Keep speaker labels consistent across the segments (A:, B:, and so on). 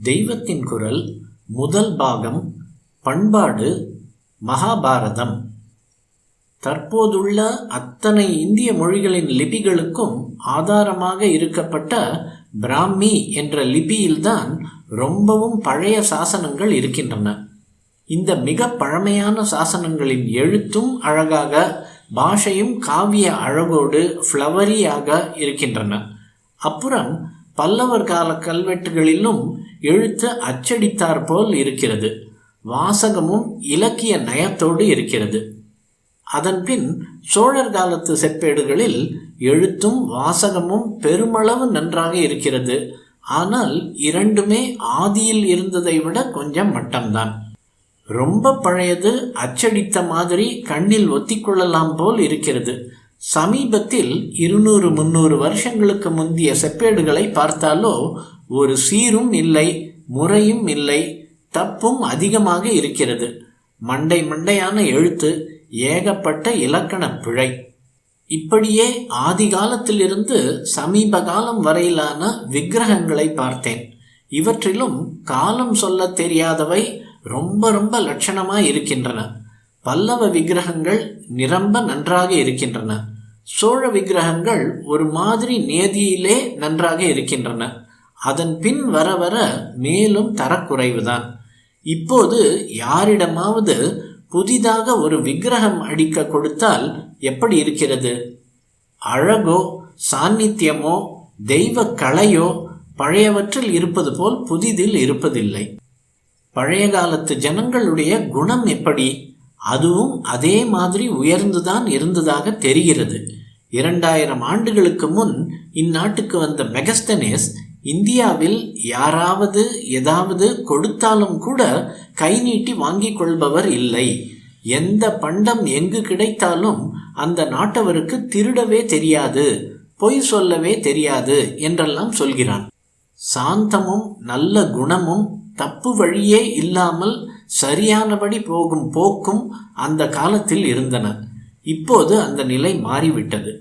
A: தெய்வத்தின் குரல் முதல் பாகம் பண்பாடு மகாபாரதம். தற்போதுள்ள அத்தனை இந்திய மொழிகளின் லிபிகளுக்கும் ஆதாரமாக இருக்கப்பட்ட பிராமி என்ற லிபியில்தான் ரொம்பவும் பழைய சாசனங்கள் இருக்கின்றன. இந்த மிக பழமையான சாசனங்களின் எழுத்தும் அழகாக, பாஷையும் காவிய அழகோடு ஃப்ளவரியாக இருக்கின்றன. அப்புறம் பல்லவர் கால கல்வெட்டுகளிலும் எழுத்து அச்சடித்தாற்போல் இருக்கிறது. வாசகமும் இலக்கிய நயத்தோடு இருக்கிறது. அதன்பின் சோழர் காலத்து செப்பேடுகளில் எழுத்தும் வாசகமும் பெருமளவு நன்றாக இருக்கிறது. ஆனால் இரண்டுமே ஆதியில் இருந்ததை விட கொஞ்சம் மட்டம்தான். ரொம்ப பழையது அச்சடித்த மாதிரி கண்ணில் ஒத்திக்கொள்ளலாம் போல் இருக்கிறது. சமீபத்தில் 200-300 வருஷங்களுக்கு முந்திய செப்பேடுகளை பார்த்தாலோ ஒரு சீரும் இல்லை, முறையும் இல்லை, தப்பும் அதிகமாக இருக்கிறது. மண்டையான எழுத்து, ஏகப்பட்ட இலக்கண பிழை. இப்படியே ஆதி காலத்திலிருந்து சமீப காலம் வரையிலான விக்கிரகங்களை பார்த்தேன். இவற்றிலும் காலம் சொல்ல தெரியாதவை ரொம்ப லட்சணமாய் இருக்கின்றன. பல்லவ விக்கிரகங்கள் நிரம்ப நன்றாக இருக்கின்றன. சோழ விக்கிரகங்கள் ஒரு மாதிரி நேதியிலே நன்றாக இருக்கின்றன. அதன் பின் வர வர மேலும் தரக்குறைவுதான். இப்போது யாரிடமாவது புதிதாக ஒரு விக்கிரகம் அடிக்க கொடுத்தால் எப்படி இருக்கிறது? அழகோ சாநித்தியமோ தெய்வ கலையோ பழையவற்றில் இருப்பது போல் புதிதில் இருப்பதில்லை. பழைய காலத்து ஜனங்களுடைய குணம் எப்படி? அதுவும் அதே மாதிரி உயர்ந்துதான் இருந்ததாக தெரிகிறது. 2000 ஆண்டுகளுக்கு முன் இந்நாட்டுக்கு வந்த மெகஸ்தனேஸ் இந்தியாவில் யாராவது ஏதாவது கொடுத்தாலும் கூட கை நீட்டி வாங்கிக் கொள்பவர் இல்லை. எந்த பண்டம் எங்கு கிடைத்தாலும் அந்த நாட்டவருக்கு திருடவே தெரியாது, பொய் சொல்லவே தெரியாது என்றெல்லாம் சொல்கிறான். சாந்தமும் நல்ல குணமும் தப்பு வழியே இல்லாமல் சரியானபடி போகும் போக்கும் அந்த காலத்தில் இருந்தன. இப்போது அந்த நிலை மாறிவிட்டது.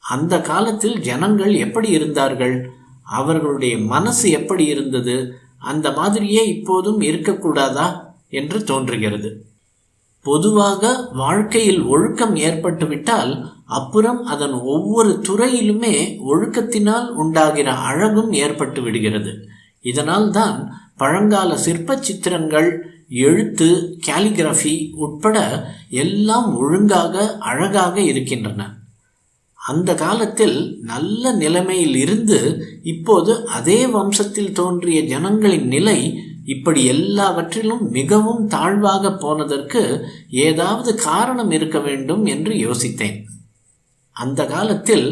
A: அந்த காலத்தில் ஜனங்கள் எப்படி இருந்தார்கள்? அவர்களுடைய மனசு எப்படி இருந்தது? அந்த மாதிரியே இப்போதும் இருக்கக்கூடாதா என்று தோன்றுகிறது. பொதுவாக வாழ்க்கையில் ஒழுக்கம் ஏற்பட்டுவிட்டால் அப்புறம் அதன் ஒவ்வொரு துறையிலுமே ஒழுக்கத்தினால் உண்டாகிற அழகும் ஏற்பட்டு விடுகிறது. இதனால் தான் பழங்கால சிற்ப சித்திரங்கள், எழுத்து, கேலிகிராஃபி உட்பட எல்லாம் ஒழுங்காக அழகாக இருக்கின்றன. அந்த காலத்தில் நல்ல நிலைமையில் இருந்து இப்போது அதே வம்சத்தில் தோன்றிய ஜனங்களின் நிலை இப்படி எல்லாவற்றிலும் மிகவும் தாழ்வாக போனதற்கு ஏதாவது காரணம் இருக்க வேண்டும் என்று யோசித்தேன். அந்த காலத்தில்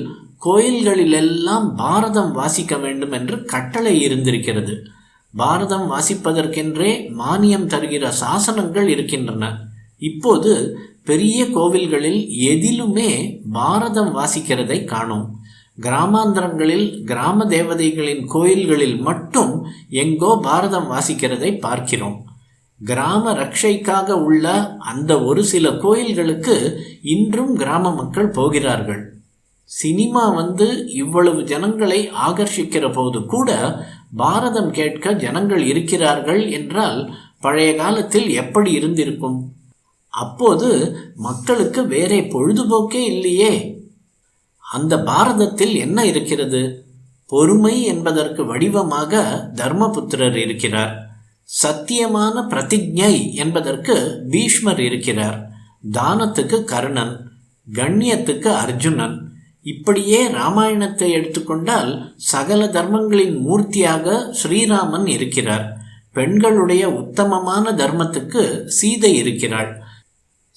A: கோயில்களிலெல்லாம் பாரதம் வாசிக்க வேண்டும் என்று கட்டளை இருந்திருக்கிறது. பாரதம் வாசிப்பதற்கென்றே மானியம் தருகிற சாசனங்கள் இருக்கின்றன. இப்போது பெரிய கோவில்களில் எதிலுமே பாரதம் வாசிக்கிறதை காணோம். கிராமாந்தரங்களில் கிராம தேவதைகளின் கோயில்களில் மட்டும் எங்கோ பாரதம் வாசிக்கிறதை பார்க்கிறோம். கிராம ரட்சைக்காக உள்ள அந்த ஒரு சில கோயில்களுக்கு இன்றும் கிராம மக்கள் போகிறார்கள். சினிமா வந்து இவ்வளவு ஜனங்களை ஆகர்ஷிக்கிற போது கூட பாரதம் கேட்க ஜனங்கள் இருக்கிறார்கள் என்றால் பழைய காலத்தில் எப்படி இருந்திருக்கும்? அப்போது மக்களுக்கு வேறே பொழுதுபோக்கே இல்லையே. அந்த பாரதத்தில் என்ன இருக்கிறது? பொறுமை என்பதற்கு வடிவமாக தர்மபுத்திரர் இருக்கிறார். சத்தியமான பிரதிஜை என்பதற்கு பீஷ்மர் இருக்கிறார். தானத்துக்கு கர்ணன், கண்ணியத்துக்கு அர்ஜுனன். இப்படியே ராமாயணத்தை எடுத்துக்கொண்டால் சகல தர்மங்களின் மூர்த்தியாக ஸ்ரீராமன் இருக்கிறார். பெண்களுடைய உத்தமமான தர்மத்துக்கு சீதை இருக்கிறாள்.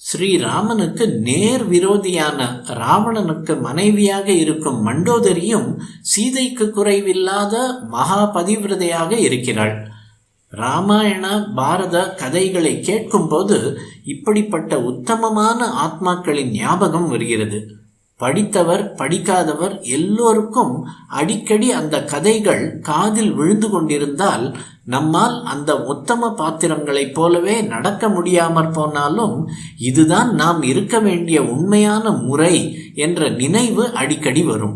A: ஸ்ரீராமனுக்கு நேர் விரோதியான ராவணனுக்கு மனைவியாக இருக்கும் மண்டோதரியும் சீதைக்கு குறைவில்லாத மகா பதிவிரதையாக இருக்கிறாள். ராமாயண பாரத கதைகளை கேட்கும்போது இப்படிப்பட்ட உத்தமமான ஆத்மாக்களின் ஞாபகம் வருகிறது. படித்தவர் படிக்காதவர் எல்லோருக்கும் அடிக்கடி அந்த கதைகள் காதில் விழுந்து கொண்டிருந்தால் நம்மால் அந்த உத்தம பாத்திரங்களைப் போலவே நடக்க முடியாமற் போனாலும் இதுதான் நாம் இருக்க வேண்டிய உண்மையான முறை என்ற நினைவு அடிக்கடி வரும்.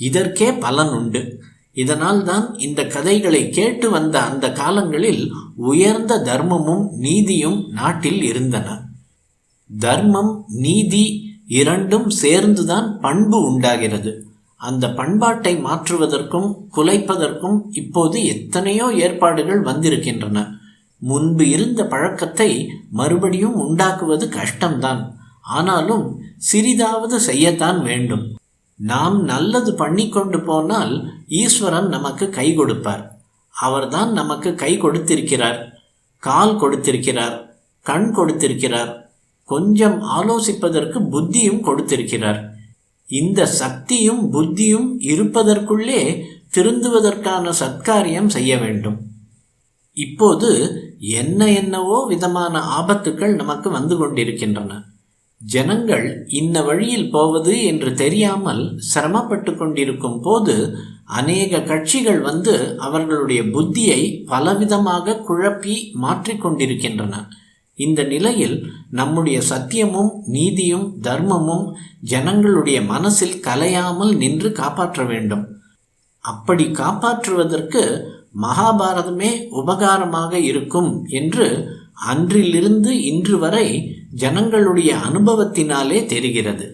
A: இதற்கே பலன் உண்டு. இதனால் தான் இந்த கதைகளை கேட்டு வந்த அந்த காலங்களில் உயர்ந்த தர்மமும் நீதியும் நாட்டில் இருந்தன. தர்மம், நீதி இரண்டும் சேர்ந்துதான் பண்பு உண்டாகிறது. அந்த பண்பாட்டை மாற்றுவதற்கும் குலைப்பதற்கும் இப்போது எத்தனையோ ஏற்பாடுகள் வந்திருக்கின்றன. முன்பு இருந்த பழக்கத்தை மறுபடியும் உண்டாக்குவது கஷ்டம்தான். ஆனாலும் சிறிதாவது செய்யத்தான் வேண்டும். நாம் நல்லது பண்ணி கொண்டு போனால் ஈஸ்வரன் நமக்கு கை கொடுப்பார். அவர்தான் நமக்கு கை கொடுத்திருக்கிறார், கால் கொடுத்திருக்கிறார், கண் கொடுத்திருக்கிறார், கொஞ்சம் ஆலோசிப்பதற்கு புத்தியும் கொடுத்திருக்கிறார். இந்த சக்தியும் புத்தியும் இருப்பதற்குள்ளே திருந்துவதற்கான சத்காரியம் செய்ய வேண்டும். இப்போது என்னவோ விதமான ஆபத்துக்கள் நமக்கு வந்து கொண்டிருக்கின்றன. ஜனங்கள் இன்ன வழியில் போவது என்று தெரியாமல் சிரமப்பட்டு கொண்டிருக்கும் போது அநேக கட்சிகள் வந்து அவர்களுடைய புத்தியை பலவிதமாக குழப்பி மாற்றிக்கொண்டிருக்கின்றன. இந்த நிலையில் நம்முடைய சத்தியமும் நீதியும் தர்மமும் ஜனங்களுடைய மனசில் கலையாமல் நின்று காப்பாற்ற வேண்டும். அப்படி காப்பாற்றுவதற்கு மகாபாரதமே உபகாரமாக இருக்கும் என்று அன்றிலிருந்து இன்று வரை ஜனங்களுடைய அனுபவத்தினாலே தெரிகிறது.